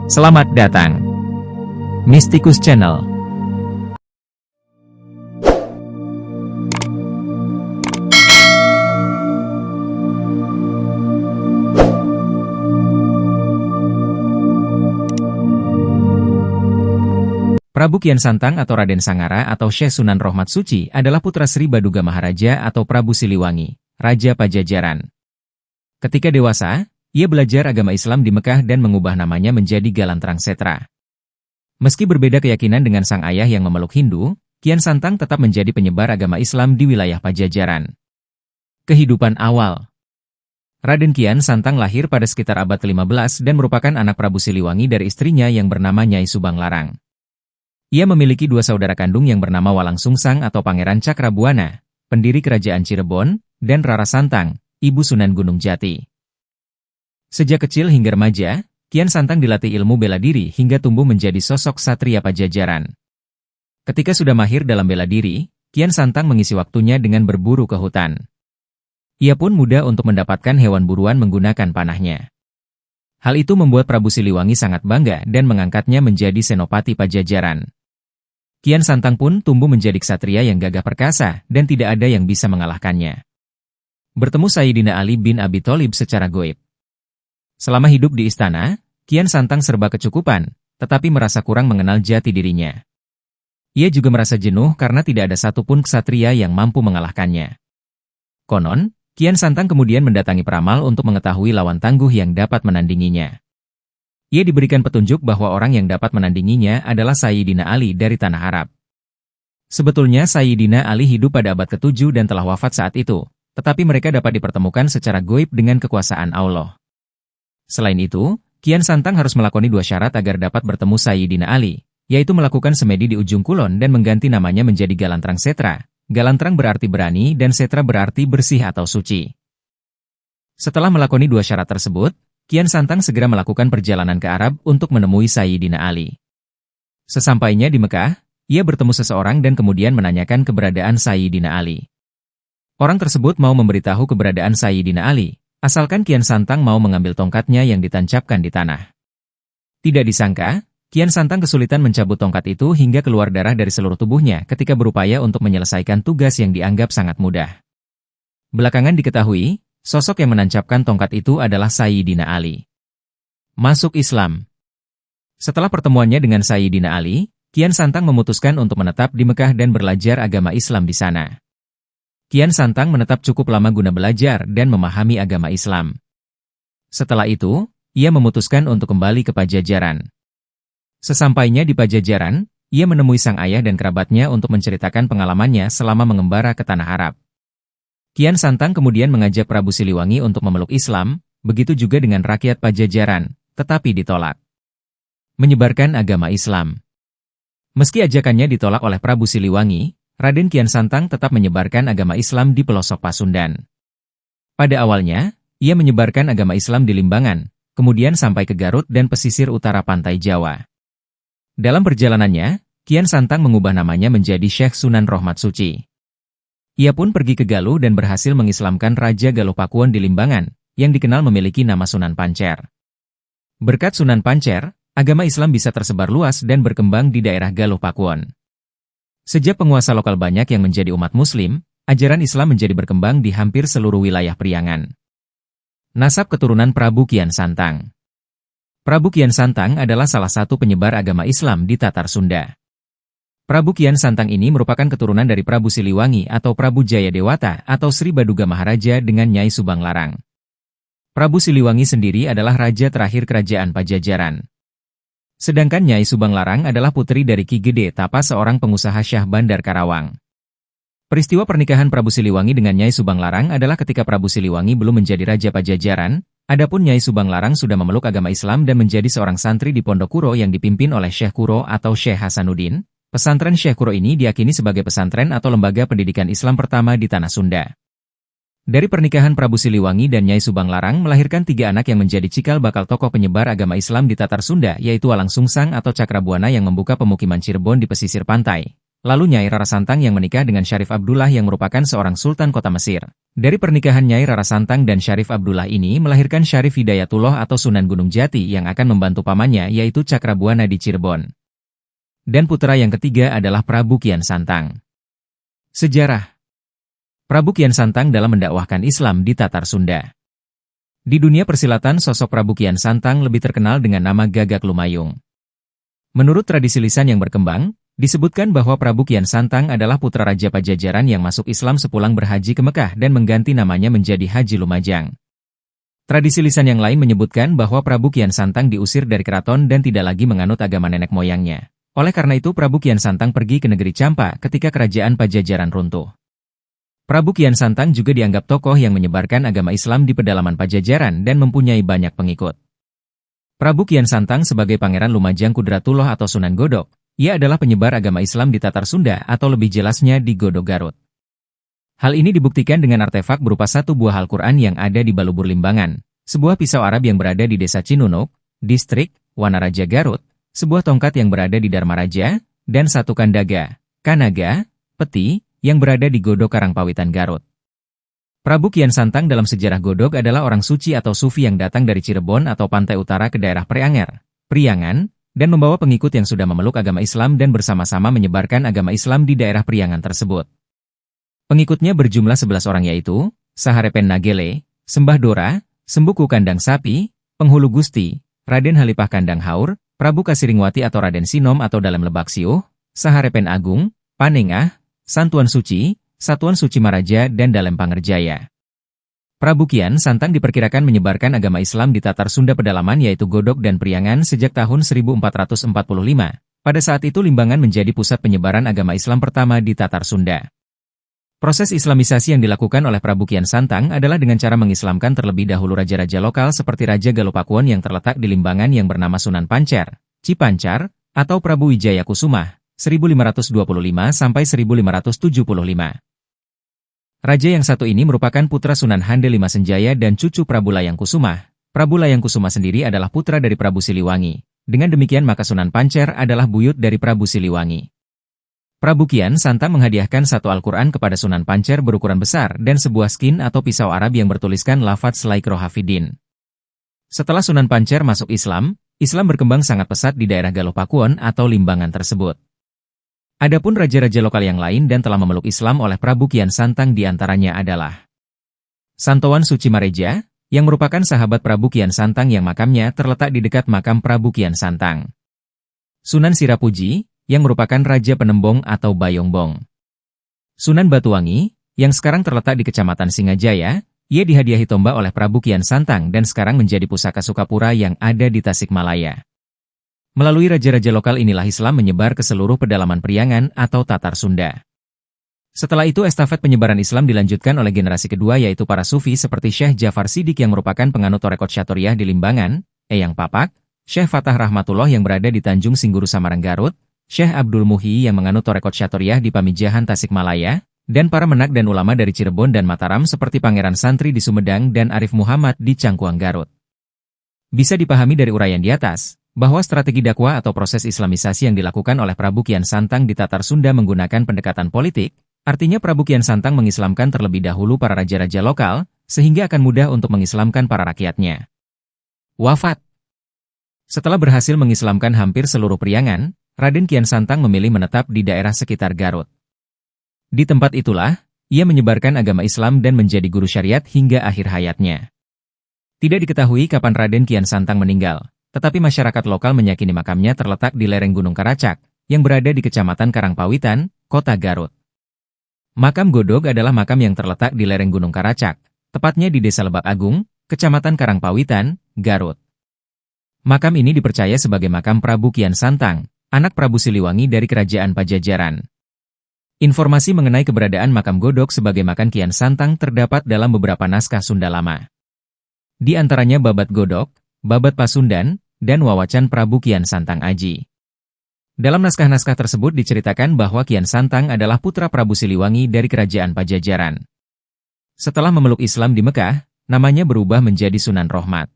Selamat datang, Mystikus Channel. Prabu Kian Santang atau Raden Sangara atau Syekh Sunan Rohmat Suci adalah putra Sri Baduga Maharaja atau Prabu Siliwangi, Raja Pajajaran. Ketika dewasa, ia belajar agama Islam di Mekah dan mengubah namanya menjadi Galantrang Setra. Meski berbeda keyakinan dengan sang ayah yang memeluk Hindu, Kian Santang tetap menjadi penyebar agama Islam di wilayah Pajajaran. Kehidupan awal. Raden Kian Santang lahir pada sekitar abad ke-15 dan merupakan anak Prabu Siliwangi dari istrinya yang bernama Nyai Subang Larang. Ia memiliki dua saudara kandung yang bernama Walang Sungsang atau Pangeran Cakrabuana, pendiri kerajaan Cirebon, dan Rara Santang, ibu Sunan Gunung Jati. Sejak kecil hingga remaja, Kian Santang dilatih ilmu bela diri hingga tumbuh menjadi sosok satria Pajajaran. Ketika sudah mahir dalam bela diri, Kian Santang mengisi waktunya dengan berburu ke hutan. Ia pun mudah untuk mendapatkan hewan buruan menggunakan panahnya. Hal itu membuat Prabu Siliwangi sangat bangga dan mengangkatnya menjadi senopati Pajajaran. Kian Santang pun tumbuh menjadi ksatria yang gagah perkasa dan tidak ada yang bisa mengalahkannya. Bertemu Sayyidina Ali bin Abi Thalib secara goib. Selama hidup di istana, Kian Santang serba kecukupan, tetapi merasa kurang mengenal jati dirinya. Ia juga merasa jenuh karena tidak ada satupun ksatria yang mampu mengalahkannya. Konon, Kian Santang kemudian mendatangi peramal untuk mengetahui lawan tangguh yang dapat menandinginya. Ia diberikan petunjuk bahwa orang yang dapat menandinginya adalah Sayyidina Ali dari Tanah Arab. Sebetulnya Sayyidina Ali hidup pada abad ke-7 dan telah wafat saat itu, tetapi mereka dapat dipertemukan secara goib dengan kekuasaan Allah. Selain itu, Kian Santang harus melakoni dua syarat agar dapat bertemu Sayyidina Ali, yaitu melakukan semedi di ujung kulon dan mengganti namanya menjadi Galantrang Setra. Galantrang berarti berani dan Setra berarti bersih atau suci. Setelah melakoni dua syarat tersebut, Kian Santang segera melakukan perjalanan ke Arab untuk menemui Sayyidina Ali. Sesampainya di Mekah, ia bertemu seseorang dan kemudian menanyakan keberadaan Sayyidina Ali. Orang tersebut mau memberitahu keberadaan Sayyidina Ali, asalkan Kian Santang mau mengambil tongkatnya yang ditancapkan di tanah. Tidak disangka, Kian Santang kesulitan mencabut tongkat itu hingga keluar darah dari seluruh tubuhnya ketika berupaya untuk menyelesaikan tugas yang dianggap sangat mudah. Belakangan diketahui, sosok yang menancapkan tongkat itu adalah Sayyidina Ali. Masuk Islam. Setelah pertemuannya dengan Sayyidina Ali, Kian Santang memutuskan untuk menetap di Mekah dan belajar agama Islam di sana. Kian Santang menetap cukup lama guna belajar dan memahami agama Islam. Setelah itu, ia memutuskan untuk kembali ke Pajajaran. Sesampainya di Pajajaran, ia menemui sang ayah dan kerabatnya untuk menceritakan pengalamannya selama mengembara ke Tanah Arab. Kian Santang kemudian mengajak Prabu Siliwangi untuk memeluk Islam, begitu juga dengan rakyat Pajajaran, tetapi ditolak. Menyebarkan agama Islam. Meski ajakannya ditolak oleh Prabu Siliwangi, Raden Kian Santang tetap menyebarkan agama Islam di pelosok Pasundan. Pada awalnya, ia menyebarkan agama Islam di Limbangan, kemudian sampai ke Garut dan pesisir utara pantai Jawa. Dalam perjalanannya, Kian Santang mengubah namanya menjadi Syekh Sunan Rohmat Suci. Ia pun pergi ke Galuh dan berhasil mengislamkan Raja Galuh Pakuwon di Limbangan, yang dikenal memiliki nama Sunan Pancer. Berkat Sunan Pancer, agama Islam bisa tersebar luas dan berkembang di daerah Galuh Pakuwon. Sejak penguasa lokal banyak yang menjadi umat Muslim, ajaran Islam menjadi berkembang di hampir seluruh wilayah Priangan. Nasab keturunan Prabu Kian Santang. Prabu Kian Santang adalah salah satu penyebar agama Islam di Tatar Sunda. Prabu Kian Santang ini merupakan keturunan dari Prabu Siliwangi atau Prabu Jayadewata atau Sri Baduga Maharaja dengan Nyai Subang Larang. Prabu Siliwangi sendiri adalah raja terakhir kerajaan Pajajaran. Sedangkan Nyai Subang Larang adalah putri dari Ki Gede Tapa seorang pengusaha Syah Bandar Karawang. Peristiwa pernikahan Prabu Siliwangi dengan Nyai Subang Larang adalah ketika Prabu Siliwangi belum menjadi raja Pajajaran, adapun Nyai Subang Larang sudah memeluk agama Islam dan menjadi seorang santri di Pondok Kuro yang dipimpin oleh Syekh Kuro atau Syekh Hasanuddin. Pesantren Syekh Kuro ini diyakini sebagai pesantren atau lembaga pendidikan Islam pertama di Tanah Sunda. Dari pernikahan Prabu Siliwangi dan Nyai Subang Larang melahirkan 3 anak yang menjadi cikal bakal tokoh penyebar agama Islam di Tatar Sunda, yaitu Walang Sungsang atau Cakrabuana yang membuka pemukiman Cirebon di pesisir pantai, Lalu Nyai Rara Santang yang menikah dengan Syarif Abdullah yang merupakan seorang sultan kota Mesir. Dari pernikahan Nyai Rara Santang dan Syarif Abdullah ini melahirkan Syarif Hidayatullah atau Sunan Gunung Jati yang akan membantu pamannya yaitu Cakrabuana di Cirebon. Dan putra yang ketiga adalah Prabu Kian Santang. Sejarah Prabu Kian Santang dalam mendakwahkan Islam di Tatar Sunda. Di dunia persilatan sosok Prabu Kian Santang lebih terkenal dengan nama Gagak Lumayung. Menurut tradisi lisan yang berkembang, disebutkan bahwa Prabu Kian Santang adalah putra Raja Pajajaran yang masuk Islam sepulang berhaji ke Mekah dan mengganti namanya menjadi Haji Lumajang. Tradisi lisan yang lain menyebutkan bahwa Prabu Kian Santang diusir dari keraton dan tidak lagi menganut agama nenek moyangnya. Oleh karena itu Prabu Kian Santang pergi ke negeri Campa ketika kerajaan Pajajaran runtuh. Prabu Kian Santang juga dianggap tokoh yang menyebarkan agama Islam di pedalaman Pajajaran dan mempunyai banyak pengikut. Prabu Kian Santang sebagai Pangeran Lumajang Kudratullah atau Sunan Godog, ia adalah penyebar agama Islam di Tatar Sunda atau lebih jelasnya di Godog Garut. Hal ini dibuktikan dengan artefak berupa satu buah Al-Quran yang ada di Balubur Limbangan, sebuah pisau Arab yang berada di Desa Cinunuk, Distrik Wanaraja Garut, sebuah tongkat yang berada di Dharmaraja, dan satu kandaga, kanaga, peti, yang berada di Godog Karangpawitan Garut. Prabu Kian Santang dalam sejarah Godog adalah orang suci atau sufi yang datang dari Cirebon atau pantai utara ke daerah Preanger, Priangan, dan membawa pengikut yang sudah memeluk agama Islam dan bersama-sama menyebarkan agama Islam di daerah Priangan tersebut. Pengikutnya berjumlah 11 orang yaitu, Saharepen Nagele, Sembah Dora, Sembuku Kandang Sapi, Penghulu Gusti, Raden Halipah Kandang Haur, Prabu Kasiringwati atau Raden Sinom atau Dalem Lebak Siuh, Saharepen Agung, Panengah, Santuan Suci, Satuan Suci Maraja dan Dalem Pangerjaya. Prabu Kian Santang diperkirakan menyebarkan agama Islam di Tatar Sunda pedalaman yaitu Godog dan Priangan sejak tahun 1445. Pada saat itu Limbangan menjadi pusat penyebaran agama Islam pertama di Tatar Sunda. Proses Islamisasi yang dilakukan oleh Prabu Kian Santang adalah dengan cara mengislamkan terlebih dahulu raja-raja lokal seperti Raja Galupakuon yang terletak di Limbangan yang bernama Sunan Pancer, Cipancar, atau Prabu Wijaya Kusuma, 1525 sampai 1575. Raja yang satu ini merupakan putra Sunan Hande Lima Senjaya dan cucu Prabu Layang Kusuma. Prabu Layang Kusuma sendiri adalah putra dari Prabu Siliwangi. Dengan demikian maka Sunan Pancer adalah buyut dari Prabu Siliwangi. Prabu Kian Santang menghadiahkan satu Al-Quran kepada Sunan Pancer berukuran besar dan sebuah skin atau pisau Arab yang bertuliskan lafadz Laikro Hafidin. Setelah Sunan Pancer masuk Islam, Islam berkembang sangat pesat di daerah Galupakuon atau Limbangan tersebut. Adapun raja-raja lokal yang lain dan telah memeluk Islam oleh Prabu Kian Santang diantaranya adalah Santowan Suci Mareja, yang merupakan sahabat Prabu Kian Santang yang makamnya terletak di dekat makam Prabu Kian Santang. Sunan Sirapuji, yang merupakan Raja Penembong atau Bayongbong. Sunan Batuwangi, yang sekarang terletak di Kecamatan Singajaya, ia dihadiahi tombak oleh Prabu Kian Santang dan sekarang menjadi pusaka Sukapura yang ada di Tasikmalaya. Melalui raja-raja lokal inilah Islam menyebar ke seluruh pedalaman Priangan atau Tatar Sunda. Setelah itu estafet penyebaran Islam dilanjutkan oleh generasi kedua yaitu para sufi seperti Syekh Jafar Siddiq yang merupakan penganut Torekot Syatoriah di Limbangan, Eyang Papak, Syekh Fatah Rahmatullah yang berada di Tanjung Singguru Samarang Garut, Syekh Abdul Muhyi yang menganut Torekot Syatoriah di Pamijahan Tasikmalaya, dan para menak dan ulama dari Cirebon dan Mataram seperti Pangeran Santri di Sumedang dan Arif Muhammad di Cangkuang Garut. Bisa dipahami dari uraian di atas, bahwa strategi dakwah atau proses Islamisasi yang dilakukan oleh Prabu Kian Santang di Tatar Sunda menggunakan pendekatan politik, artinya Prabu Kian Santang mengislamkan terlebih dahulu para raja-raja lokal, sehingga akan mudah untuk mengislamkan para rakyatnya. Wafat. Setelah berhasil mengislamkan hampir seluruh Priangan, Raden Kian Santang memilih menetap di daerah sekitar Garut. Di tempat itulah, ia menyebarkan agama Islam dan menjadi guru syariat hingga akhir hayatnya. Tidak diketahui kapan Raden Kian Santang meninggal. Tetapi masyarakat lokal meyakini makamnya terletak di lereng Gunung Karacak, yang berada di Kecamatan Karangpawitan, Kota Garut. Makam Godog adalah makam yang terletak di lereng Gunung Karacak, tepatnya di Desa Lebak Agung, Kecamatan Karangpawitan, Garut. Makam ini dipercaya sebagai makam Prabu Kian Santang, anak Prabu Siliwangi dari Kerajaan Pajajaran. Informasi mengenai keberadaan makam Godog sebagai makam Kian Santang terdapat dalam beberapa naskah Sunda lama. Di antaranya Babat Godog, Babat Pasundan, dan Wawacan Prabu Kian Santang Aji. Dalam naskah-naskah tersebut diceritakan bahwa Kian Santang adalah putra Prabu Siliwangi dari Kerajaan Pajajaran. Setelah memeluk Islam di Mekah, namanya berubah menjadi Sunan Rohmat.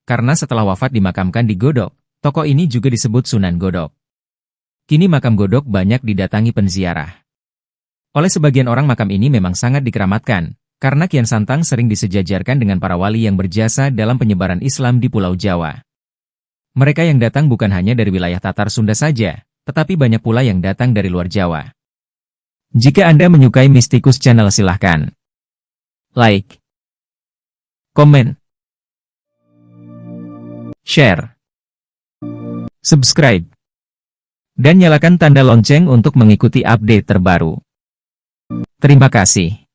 Karena setelah wafat dimakamkan di Godog, tokoh ini juga disebut Sunan Godog. Kini makam Godok banyak didatangi penziarah. Oleh sebagian orang makam ini memang sangat dikeramatkan, karena Kian Santang sering disejajarkan dengan para wali yang berjasa dalam penyebaran Islam di Pulau Jawa. Mereka yang datang bukan hanya dari wilayah Tatar Sunda saja, tetapi banyak pula yang datang dari luar Jawa. Jika Anda menyukai Mistikus Channel silahkan like, komen, share, subscribe, dan nyalakan tanda lonceng untuk mengikuti update terbaru. Terima kasih.